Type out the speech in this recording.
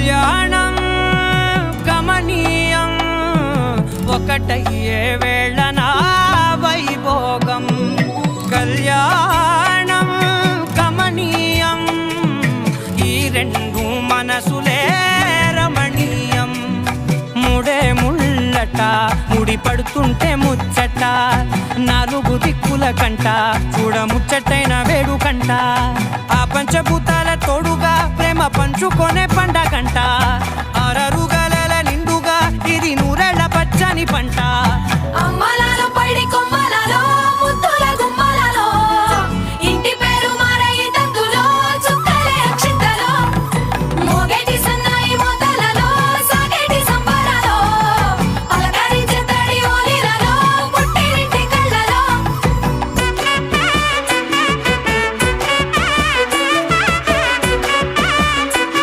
కళ్యాణం గమనీయం ఒకటయ్యే వేళ నా వైభోగం. కళ్యాణం గమనీయం ఈ రెండు మనసులే రమణీయం. ముడే ముళ్ళట ముడి పడుతుంటే ముచ్చట నాలుగు దిక్కుల కంట చూడ ముచ్చటైన వేడుకంట. ఆ పంచభూతాల తోడుగా ప్రేమ పంచుకొనే పండగంట. ఆరరుగల నిండుగా ఇది నూరెళ్ళ పచ్చని పంట.